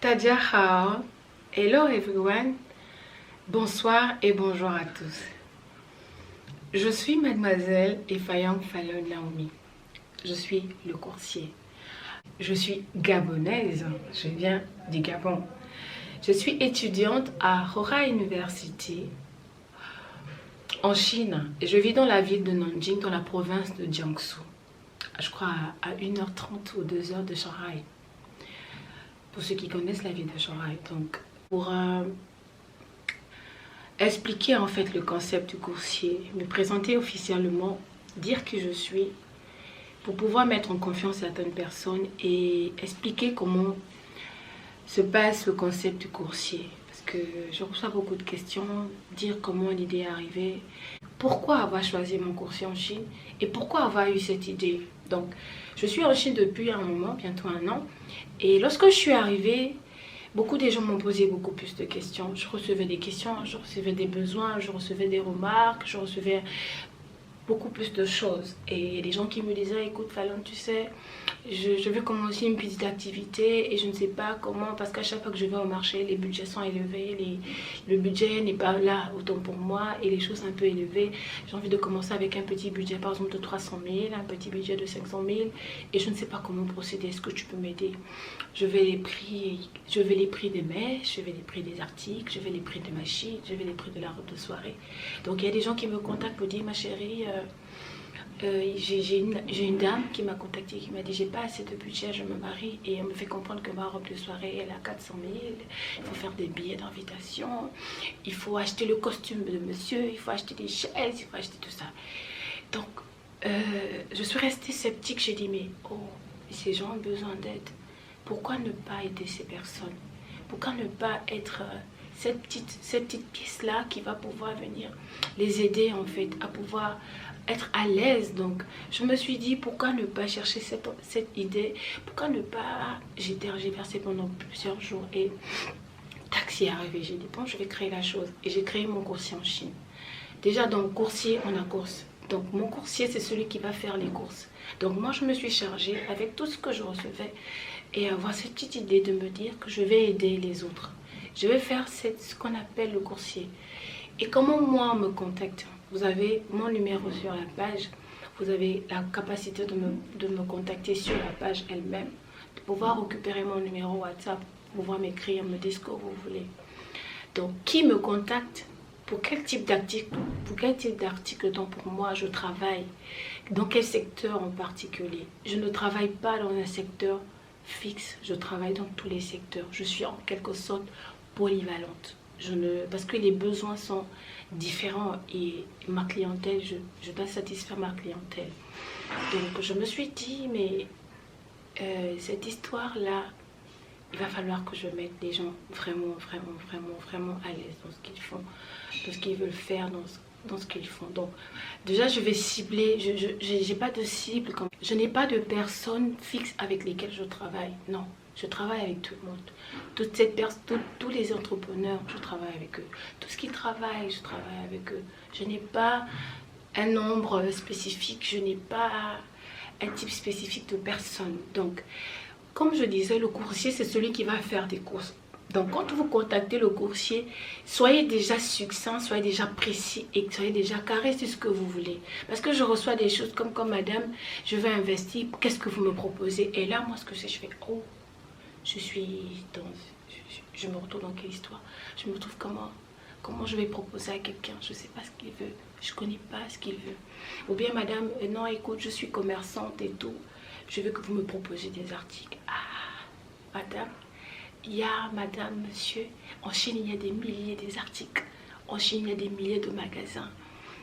Tadia Hao. Hello everyone. Bonsoir et bonjour à tous. Je suis mademoiselle Efayang Fallon Naomi. Je suis le coursier. Je suis gabonaise. Je viens du Gabon. Je suis étudiante à Hora University en Chine. Et je vis dans la ville de Nanjing, dans la province de Jiangsu. Je crois à 1h30 ou 2h de Shanghai. Pour ceux qui connaissent la ville de Shanghai. Donc, pour expliquer en fait le concept du coursier, me présenter officiellement, dire qui je suis, pour pouvoir mettre en confiance certaines personnes et expliquer comment se passe le concept du coursier. Parce que je reçois beaucoup de questions, dire comment l'idée est arrivée, pourquoi avoir choisi mon coursier en Chine et pourquoi avoir eu cette idée. Donc, je suis en Chine depuis un moment, bientôt 1 an. Et lorsque je suis arrivée, beaucoup de gens m'ont posé beaucoup plus de questions. Je recevais des questions, je recevais des besoins, je recevais des remarques, je recevais beaucoup plus de choses. Et les gens qui me disaient, écoute Fallon, tu sais, je veux commencer une petite activité et je ne sais pas comment, parce qu'à chaque fois que je vais au marché, les budgets sont élevés, le budget n'est pas là autant pour moi et les choses sont un peu élevées. J'ai envie de commencer avec un petit budget, par exemple de 300 000, un petit budget de 500 000 et je ne sais pas comment procéder. Est-ce que tu peux m'aider? Je vais les prix des mèches, je vais les prix des articles, je vais les prix de machines, je vais les prix de la robe de soirée. Donc il y a des gens qui me contactent pour dire, ma chérie, j'ai une dame qui m'a contacté, qui m'a dit j'ai pas assez de budget, je me marie et elle me fait comprendre que ma robe de soirée elle a 400 000, il faut faire des billets d'invitation, il faut acheter le costume de monsieur, il faut acheter des chaises, il faut acheter tout ça. Donc je suis restée sceptique, j'ai dit mais ces gens ont besoin d'aide, pourquoi ne pas aider ces personnes, pourquoi ne pas être cette petite pièce là qui va pouvoir venir les aider en fait à pouvoir être à l'aise. Donc je me suis dit pourquoi ne pas chercher cette idée, pourquoi ne pas, j'ai tergiversé pendant plusieurs jours et taxi est arrivé, j'ai dit bon je vais créer la chose et j'ai créé mon coursier en Chine. Déjà dans le coursier on a course, donc mon coursier c'est celui qui va faire les courses. Donc moi je me suis chargée avec tout ce que je recevais et avoir cette petite idée de me dire que je vais aider les autres. Je vais faire ce qu'on appelle le coursier. Et comment moi on me contacte? Vous avez mon numéro sur la page, vous avez la capacité de me contacter sur la page elle-même, de pouvoir récupérer mon numéro WhatsApp, pouvoir m'écrire, me dire ce que vous voulez. Donc qui me contacte? Pour quel type d'article dont pour moi je travaille? Dans quel secteur en particulier? Je ne travaille pas dans un secteur fixe, je travaille dans tous les secteurs. Je suis en quelque sorte polyvalente. Parce que les besoins sont différents et ma clientèle, je dois satisfaire ma clientèle. Donc je me suis dit, mais cette histoire-là, il va falloir que je mette les gens vraiment à l'aise dans ce qu'ils font, dans ce qu'ils veulent faire, dans ce qu'ils font. Donc déjà je vais cibler, je n'ai pas de cible, je n'ai pas de personnes fixes avec lesquelles je travaille, non. Je travaille avec tout le monde, tous les entrepreneurs, je travaille avec eux. Tout ce qui travaille, je travaille avec eux. Je n'ai pas un nombre spécifique, je n'ai pas un type spécifique de personne. Donc, comme je disais, le coursier, c'est celui qui va faire des courses. Donc, quand vous contactez le coursier, soyez déjà succinct, soyez déjà précis et soyez déjà carré sur ce que vous voulez. Parce que je reçois des choses comme madame, je vais investir, qu'est-ce que vous me proposez? Et là, moi, ce que je fais, je me retrouve dans quelle histoire? Je me retrouve comment je vais proposer à quelqu'un? Je ne sais pas ce qu'il veut, je ne connais pas ce qu'il veut. Ou bien madame, non écoute, je suis commerçante et tout, je veux que vous me proposiez des articles. Ah, madame, madame, monsieur, en Chine il y a des milliers d'articles, en Chine il y a des milliers de magasins.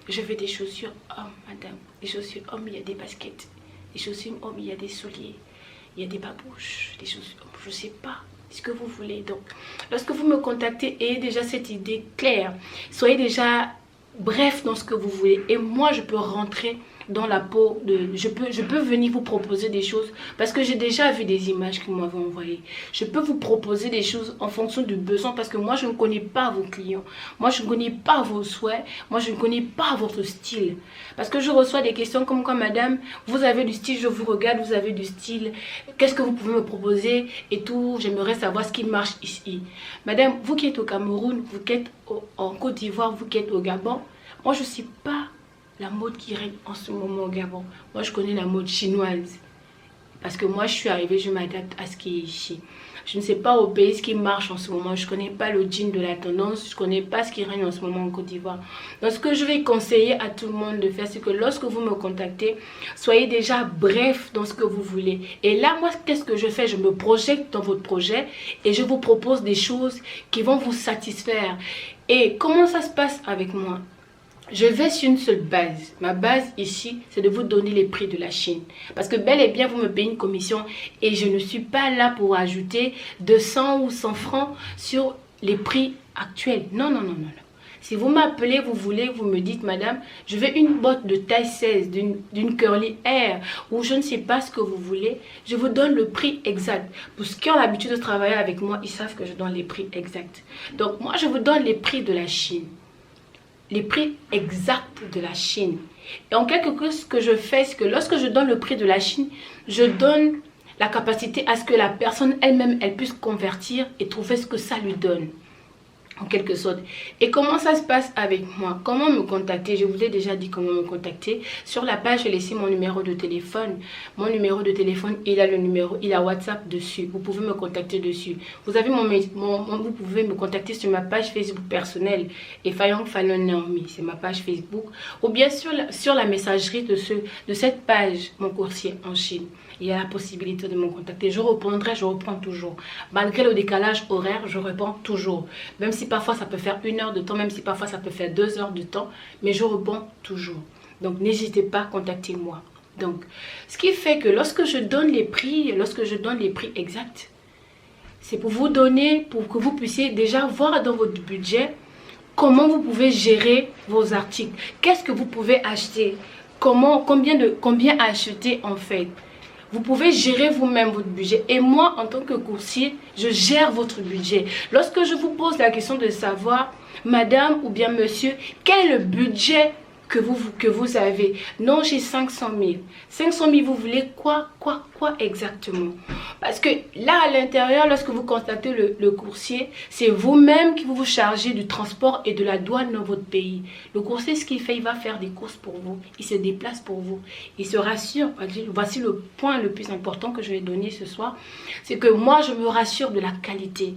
Je veux des chaussures hommes, madame, les chaussures hommes il y a des baskets, les chaussures hommes il y a des souliers. Il y a des babouches, des choses, je ne sais pas ce que vous voulez. Donc, lorsque vous me contactez, ayez déjà cette idée claire. Soyez déjà bref dans ce que vous voulez. Et moi, je peux rentrer dans la peau de... Je peux venir vous proposer des choses parce que j'ai déjà vu des images que vous m'avez envoyées. Je peux vous proposer des choses en fonction du besoin parce que moi, je ne connais pas vos clients. Moi, je ne connais pas vos souhaits. Moi, je ne connais pas votre style. Parce que je reçois des questions comme quoi, madame, vous avez du style, je vous regarde, vous avez du style. Qu'est-ce que vous pouvez me proposer et tout. J'aimerais savoir ce qui marche ici. Madame, vous qui êtes au Cameroun, vous qui êtes en Côte d'Ivoire, vous qui êtes au Gabon, moi, je ne suis pas la mode qui règne en ce moment au Gabon. Moi, je connais la mode chinoise. Parce que moi, je suis arrivée, je m'adapte à ce qui est ici. Je ne sais pas au pays ce qui marche en ce moment. Je ne connais pas le jean de la tendance. Je ne connais pas ce qui règne en ce moment en Côte d'Ivoire. Donc, ce que je vais conseiller à tout le monde de faire, c'est que lorsque vous me contactez, soyez déjà bref dans ce que vous voulez. Et là, moi, qu'est-ce que je fais? Je me projette dans votre projet et je vous propose des choses qui vont vous satisfaire. Et comment ça se passe avec moi? Je vais sur une seule base. Ma base ici, c'est de vous donner les prix de la Chine. Parce que bel et bien, vous me payez une commission et je ne suis pas là pour ajouter 200 ou 100 francs sur les prix actuels. Non, non, non, non, non. Si vous m'appelez, vous voulez, vous me dites, madame, je veux une botte de taille 16, d'une curly hair, ou je ne sais pas ce que vous voulez, je vous donne le prix exact. Pour ceux qui ont l'habitude de travailler avec moi, ils savent que je donne les prix exacts. Donc, moi, je vous donne les prix de la Chine. Les prix exacts de la Chine. Et en quelque chose, ce que je fais, c'est que lorsque je donne le prix de la Chine, je donne la capacité à ce que la personne elle-même, elle puisse convertir et trouver ce que ça lui donne. En quelque sorte. Et comment ça se passe avec moi? Comment me contacter? Je vous ai déjà dit comment me contacter. Sur la page, j'ai laissé mon numéro de téléphone. Mon numéro de téléphone, il a WhatsApp dessus. Vous pouvez me contacter dessus. Vous avez vous pouvez me contacter sur ma page Facebook personnelle. Et Fayong Fallon Naomi, c'est ma page Facebook. Ou bien sur la messagerie de cette page, mon coursier en Chine. Il y a la possibilité de me contacter. Je répondrai, je reprends toujours. Malgré le décalage horaire, je réponds toujours. Même si parfois ça peut faire 1 heure de temps, même si parfois ça peut faire 2 heures de temps, mais je réponds toujours. Donc n'hésitez pas, contactez-moi. Donc, ce qui fait que lorsque je donne les prix exacts, c'est pour vous donner, pour que vous puissiez déjà voir dans votre budget comment vous pouvez gérer vos articles. Qu'est-ce que vous pouvez acheter? Combien acheter en fait? Vous pouvez gérer vous-même votre budget. Et moi, en tant que coursier, je gère votre budget. Lorsque je vous pose la question de savoir, madame ou bien monsieur, quel est le budget que vous avez? Non, j'ai 500 000. 500 000, vous voulez quoi exactement? Parce que là, à l'intérieur, lorsque vous contactez le coursier, c'est vous-même qui vous chargez du transport et de la douane dans votre pays. Le coursier, ce qu'il fait, il va faire des courses pour vous. Il se déplace pour vous. Il se rassure. Voici le point le plus important que je vais donner ce soir. C'est que moi, je me rassure de la qualité.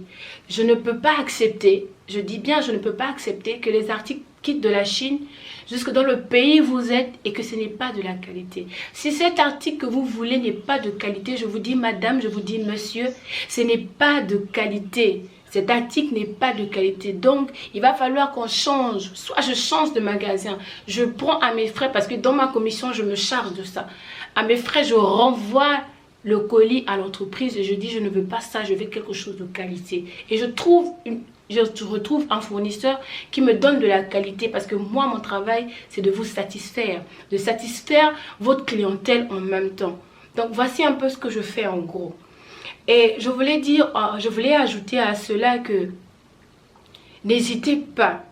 Je ne peux pas accepter, je dis bien, je ne peux pas accepter que les articles quittent de la Chine jusque dans le pays où vous êtes et que ce n'est pas de la qualité. Si cet article que vous voulez n'est pas de qualité, je vous dis madame, je vous dis monsieur, ce n'est pas de qualité. Cet article n'est pas de qualité. Donc, il va falloir qu'on change. Soit je change de magasin, je prends à mes frais parce que dans ma commission, je me charge de ça. À mes frais, je renvoie le colis à l'entreprise et je dis je ne veux pas ça, je veux quelque chose de qualité. Et je retrouve un fournisseur qui me donne de la qualité parce que moi, mon travail, c'est de vous satisfaire, de satisfaire votre clientèle en même temps. Donc, voici un peu ce que je fais en gros. Et je voulais ajouter à cela que n'hésitez pas à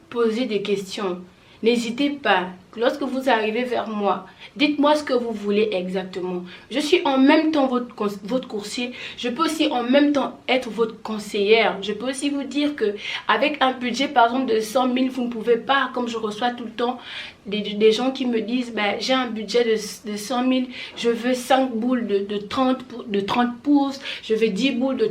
poser des questions. N'hésitez pas, lorsque vous arrivez vers moi, dites-moi ce que vous voulez exactement. Je suis en même temps votre coursier. Je peux aussi en même temps être votre conseillère. Je peux aussi vous dire que avec un budget par exemple de 100 000, vous ne pouvez pas, comme je reçois tout le temps, des gens qui me disent ben, j'ai un budget de 100 000, je veux 5 boules de 30 pouces, je veux 10 boules de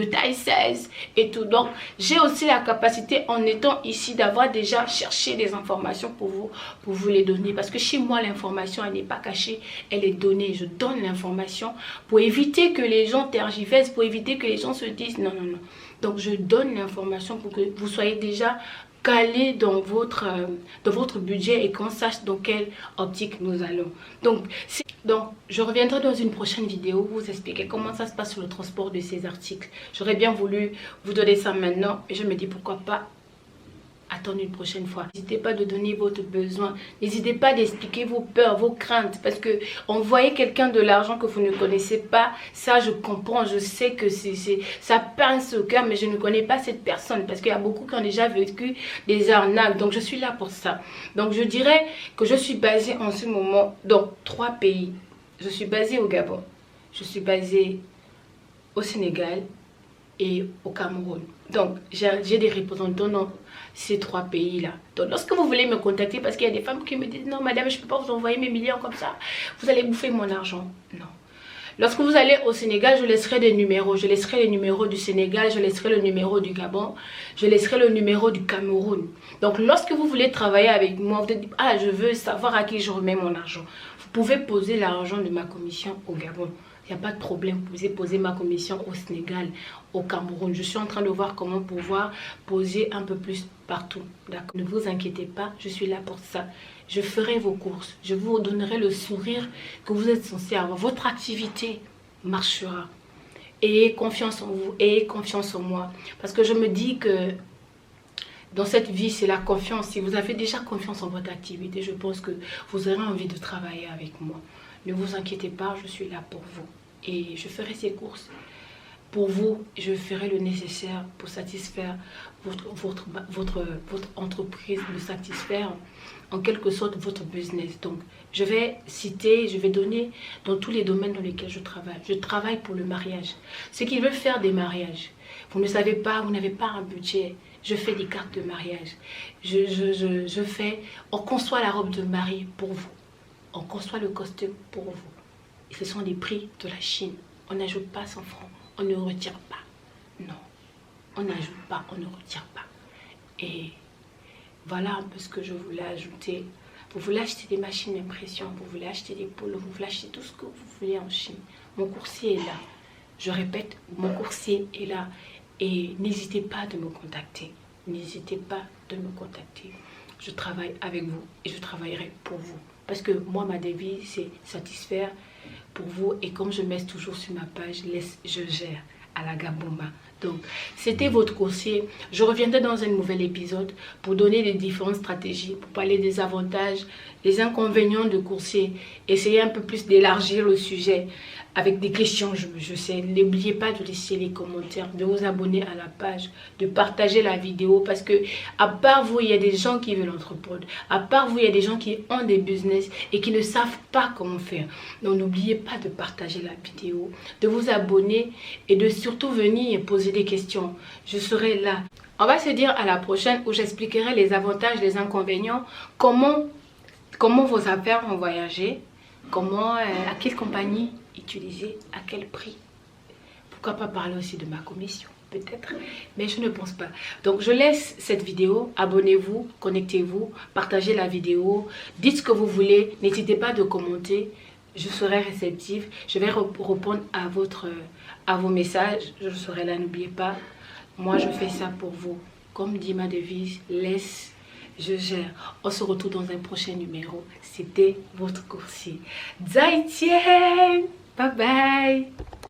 taille 16 et tout. Donc, j'ai aussi la capacité en étant ici d'avoir déjà cherché des informations pour vous les donner. Parce que chez moi, l'information, elle n'est pas cachée, elle est donnée. Je donne l'information pour éviter que les gens tergiversent, pour éviter que les gens se disent non, non, non. Donc, je donne l'information pour que vous soyez déjà calé dans votre budget et qu'on sache dans quelle optique nous allons. Donc, je reviendrai dans une prochaine vidéo vous expliquer comment ça se passe sur le transport de ces articles. J'aurais bien voulu vous donner ça maintenant et je me dis pourquoi pas attendre une prochaine fois. N'hésitez pas de donner votre besoin. N'hésitez pas d'expliquer vos peurs, vos craintes. Parce que envoyer quelqu'un de l'argent que vous ne connaissez pas, ça je comprends. Je sais que ça pince au cœur, mais je ne connais pas cette personne. Parce qu'il y a beaucoup qui ont déjà vécu des arnaques. Donc je suis là pour ça. Donc je dirais que je suis basée en ce moment dans 3 pays. Je suis basée au Gabon. Je suis basée au Sénégal et au Cameroun. Donc, j'ai des représentants dans ces 3 pays-là. Donc, lorsque vous voulez me contacter, parce qu'il y a des femmes qui me disent « Non, madame, je ne peux pas vous envoyer mes millions comme ça. Vous allez bouffer mon argent. » Non. Lorsque vous allez au Sénégal, je laisserai des numéros. Je laisserai les numéros du Sénégal, je laisserai le numéro du Gabon, je laisserai le numéro du Cameroun. Donc, lorsque vous voulez travailler avec moi, vous dites « Ah, je veux savoir à qui je remets mon argent. » Vous pouvez poser l'argent de ma commission au Gabon. Il n'y a pas de problème, vous pouvez poser ma commission au Sénégal, au Cameroun. Je suis en train de voir comment pouvoir poser un peu plus partout. D'accord. Ne vous inquiétez pas, je suis là pour ça. Je ferai vos courses. Je vous donnerai le sourire que vous êtes censé avoir. Votre activité marchera. Ayez confiance en vous, ayez confiance en moi. Parce que je me dis que dans cette vie, c'est la confiance. Si vous avez déjà confiance en votre activité, je pense que vous aurez envie de travailler avec moi. Ne vous inquiétez pas, je suis là pour vous. Et je ferai ces courses pour vous. Je ferai le nécessaire pour satisfaire votre entreprise, de satisfaire en quelque sorte votre business. Donc, je vais citer, je vais donner dans tous les domaines dans lesquels je travaille. Je travaille pour le mariage. Ceux qui veulent faire des mariages, vous ne savez pas, vous n'avez pas un budget. Je fais des cartes de mariage. On conçoit la robe de mariée pour vous. On conçoit le costume pour vous. Et ce sont des prix de la Chine. On n'ajoute pas 100 francs. On ne retire pas. Non. On n'ajoute pas. On ne retire pas. Et voilà un peu ce que je voulais ajouter. Vous voulez acheter des machines d'impression. Vous voulez acheter des polos. Vous voulez acheter tout ce que vous voulez en Chine. Mon coursier est là. Je répète, mon coursier est là. Et n'hésitez pas de me contacter. N'hésitez pas de me contacter. Je travaille avec vous et je travaillerai pour vous. Parce que moi, ma devise, c'est satisfaire pour vous. Et comme je mets toujours sur ma page, je gère à la Gabomba. Donc, c'était votre coursier. Je reviendrai dans un nouvel épisode pour donner les différentes stratégies, pour parler des avantages, des inconvénients de coursier. Essayer un peu plus d'élargir le sujet avec des questions, je sais. N'oubliez pas de laisser les commentaires, de vous abonner à la page, de partager la vidéo. Parce que, à part vous, il y a des gens qui veulent entreprendre. À part vous, il y a des gens qui ont des business et qui ne savent pas comment faire. Donc, n'oubliez pas de partager la vidéo, de vous abonner et de surtout venir poser des questions. Je serai là. On va se dire à la prochaine où j'expliquerai les avantages, les inconvénients, comment vos affaires vont voyager, à quelle compagnie utiliser, à quel prix. Pourquoi pas parler aussi de ma commission, peut-être, mais je ne pense pas. Donc je laisse cette vidéo, abonnez-vous, connectez-vous, partagez la vidéo, dites ce que vous voulez, n'hésitez pas de commenter, je serai réceptive, je vais répondre à vos messages, je serai là, n'oubliez pas, moi je fais ça pour vous. Comme dit ma devise, laisse, je gère. On se retrouve dans un prochain numéro. C'était votre coursier. Zai Tien! Bye bye!